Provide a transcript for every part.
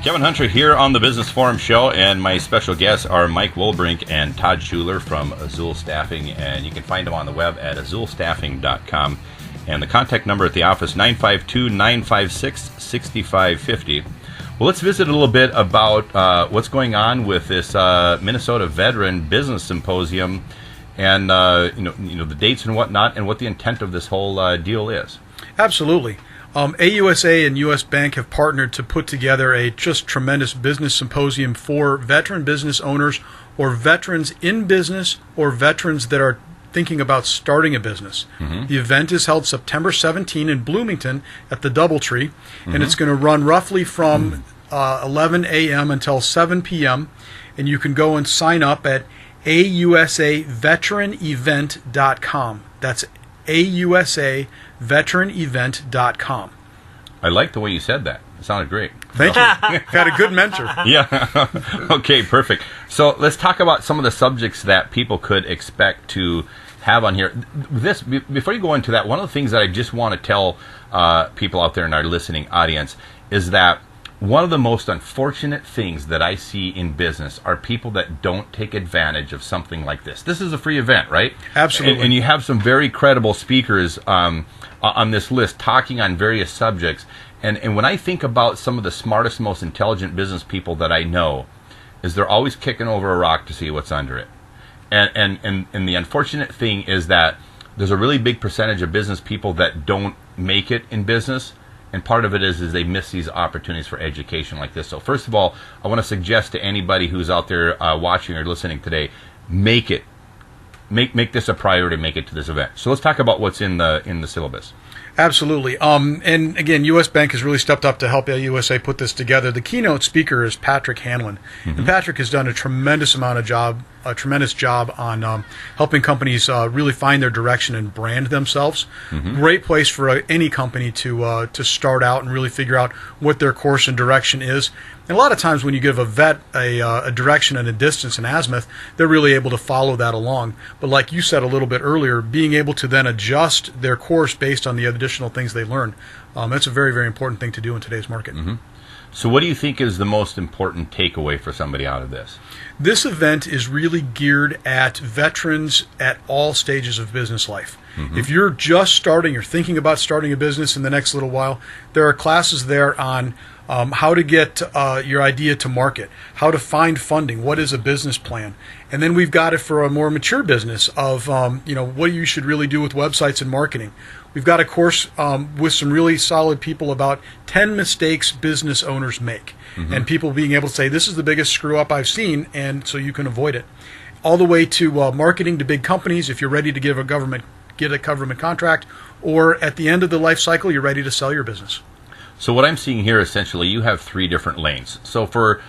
Kevin Hunter here on the Business Forum Show, and my special guests are Mike Wolbrink and Todd Schuler from Azule Staffing, and you can find them on the web at azulestaffing.com. And the contact number at the office, 952-956-6550. Well, let's visit a little bit about what's going on with this Minnesota Veteran Business Symposium, and the dates and whatnot, and what the intent of this whole deal is. Absolutely. AUSA and U.S. Bank have partnered to put together a just tremendous business symposium for veteran business owners, or veterans in business, or veterans that are thinking about starting a business. Mm-hmm. The event is held September 17 in Bloomington at the Doubletree, and it's going to run roughly from 11 a.m. until 7 p.m., and you can go and sign up at ausaveteranevent.com. That's ausaveteranevent.com. I like the way you said that. It sounded great. Thank you. Got a good mentor. Yeah. Okay, perfect. So let's talk about some of the subjects that people could expect to have on here. Before you go into that, one of the things that I just want to tell people out there in our listening audience is that one of the most unfortunate things that I see in business are people that don't take advantage of something like this. This is a free event, right? Absolutely. And you have some very credible speakers on this list talking on various subjects. And when I think about some of the smartest, most intelligent business people that I know, is they're always kicking over a rock to see what's under it. And the unfortunate thing is that there's a really big percentage of business people that don't make it in business. And part of it is they miss these opportunities for education like this. So first of all, I want to suggest to anybody who's out there watching or listening today, make this a priority, make it to this event. So let's talk about what's in the syllabus. Absolutely. And again, U.S. Bank has really stepped up to help USA put this together. The keynote speaker is Patrick Hanlon. Mm-hmm. And Patrick has done a tremendous job on helping companies really find their direction and brand themselves. Mm-hmm. Great place for any company to start out and really figure out what their course and direction is. And a lot of times when you give a vet a direction and a distance in azimuth, they're really able to follow that along. But like you said a little bit earlier, being able to then adjust their course based on the additional things they learn, that's a very, very important thing to do in today's market. Mm-hmm. So what do you think is the most important takeaway for somebody out of this? This event is really geared at veterans at all stages of business life. Mm-hmm. If you're just starting or thinking about starting a business in the next little while, there are classes there on how to get your idea to market, how to find funding, what is a business plan. And then we've got it for a more mature business of what you should really do with websites and marketing. We've got a course with some really solid people about 10 mistakes business owners make. Mm-hmm. And people being able to say, this is the biggest screw up I've seen, and so you can avoid it. All the way to marketing to big companies if you're ready to get a government contract, or at the end of the life cycle, you're ready to sell your business. So what I'm seeing here, essentially, you have three different lanes. So for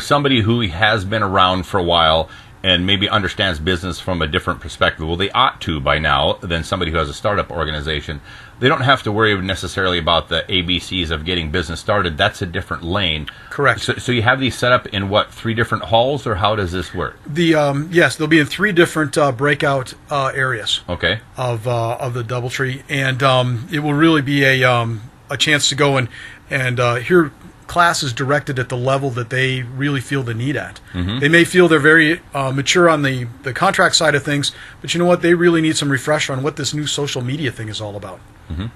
somebody who has been around for a while and maybe understands business from a different perspective, well, they ought to by now, than somebody who has a startup organization. They don't have to worry necessarily about the ABCs of getting business started. That's a different lane. Correct. So you have these set up in what, 3 different halls, or how does this work? Yes, they'll be in 3 different breakout areas. Okay. Of the Doubletree, and it will really be a chance to go and hear classes directed at the level that they really feel the need at. Mm-hmm. They may feel they're very mature on the contract side of things, but you know what? They really need some refresher on what this new social media thing is all about. Mm-hmm.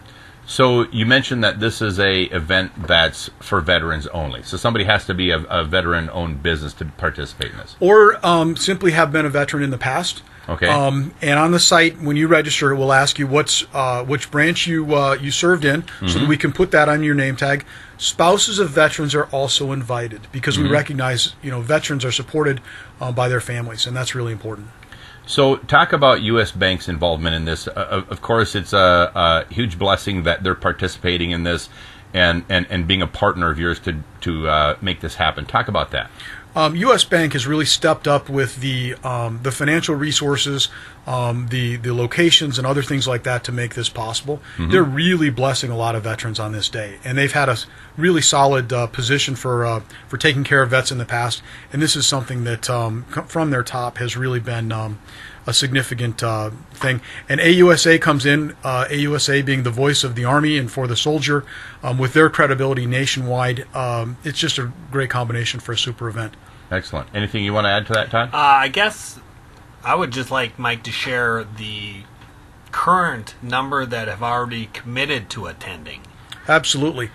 So you mentioned that this is a event that's for veterans only. So somebody has to be a veteran-owned business to participate in this. Or simply have been a veteran in the past. Okay. And on the site, when you register, it will ask you which branch you served in, mm-hmm. so that we can put that on your name tag. Spouses of veterans are also invited because mm-hmm. we recognize veterans are supported by their families, and that's really important. So talk about U.S. Bank's involvement in this. Of course, it's a huge blessing that they're participating in this and being a partner of yours to make this happen. Talk about that. U.S. Bank has really stepped up with the financial resources, the locations and other things like that to make this possible. They're really blessing a lot of veterans on this day, and they've had a really solid position for taking care of vets in the past, and this is something that from their top has really been a significant thing. And AUSA comes in, AUSA being the voice of the Army and for the soldier, with their credibility nationwide. It's just a great combination for a super event. Excellent. Anything you want to add to that, Todd? I guess I would just like Mike to share the current number that have already committed to attending. Absolutely.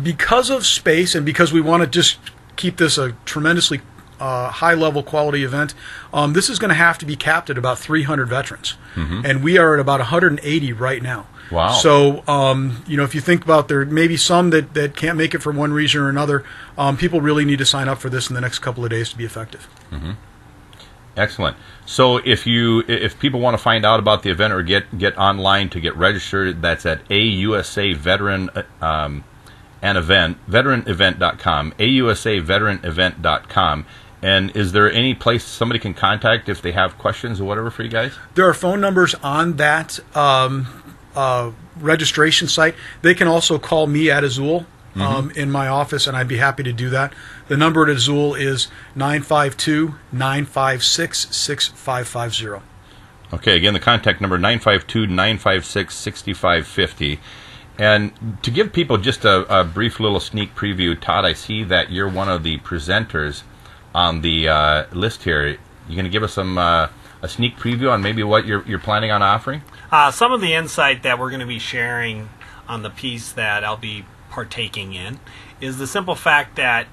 Because of space and because we want to just keep this a tremendously high-level quality event, this is going to have to be capped at about 300 veterans. And we are at about 180 right now. Wow. So, if you think about there may be some that can't make it for one reason or another, people really need to sign up for this in the next couple of days to be effective. Excellent. So if people want to find out about the event or get online to get registered, that's at AUSA Veteran veteranevent.com, AUSAveteranevent.com. And is there any place somebody can contact if they have questions or whatever for you guys? There are phone numbers on that registration site. They can also call me at Azule in my office, and I'd be happy to do that. The number at Azule is 952-956-6550. Okay, again, the contact number 952-956-6550. And to give people just a brief little sneak preview, Todd, I see that you're one of the presenters on the list here. You going to give us some a sneak preview on maybe what you're planning on offering? Some of the insight that we're going to be sharing on the piece that I'll be partaking in is the simple fact that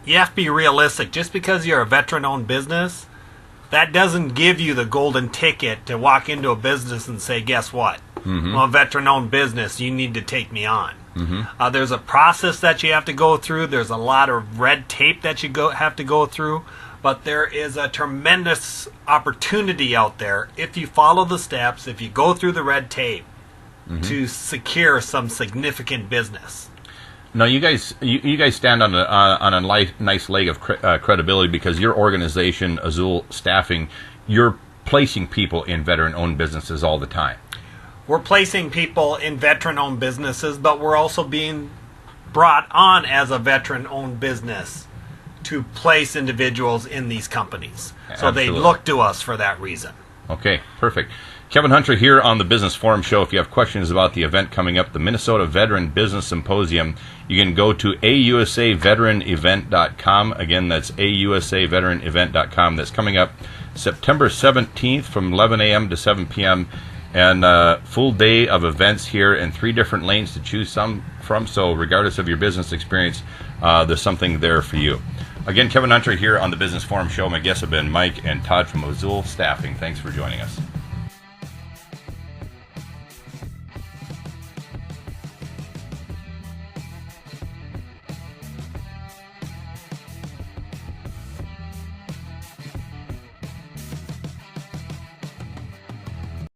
you have to be realistic. Just because you're a veteran-owned business, that doesn't give you the golden ticket to walk into a business and say, guess what? I'm a veteran-owned business. You need to take me on. There's a process that you have to go through. There's a lot of red tape that you have to go through. But there is a tremendous opportunity out there if you follow the steps, if you go through the red tape, to secure some significant business. Now, you guys stand on a nice leg of credibility because your organization, Azule Staffing, you're placing people in veteran-owned businesses all the time. We're placing people in veteran-owned businesses, but we're also being brought on as a veteran-owned business to place individuals in these companies. So Absolutely. they look to us for that reason. Okay, perfect. Kevin Hunter here on the Business Forum Show. If you have questions about the event coming up, the Minnesota Veteran Business Symposium, you can go to AUSAVeteranEvent.com. Again, that's AUSAVeteranEvent.com. That's coming up September 17th from 11 a.m. to 7 p.m. And full day of events here and 3 different lanes to choose from. So regardless of your business experience, there's something there for you. Again, Kevin Hunter here on the Business Forum Show. My guests have been Mike and Todd from Azule Staffing. Thanks for joining us.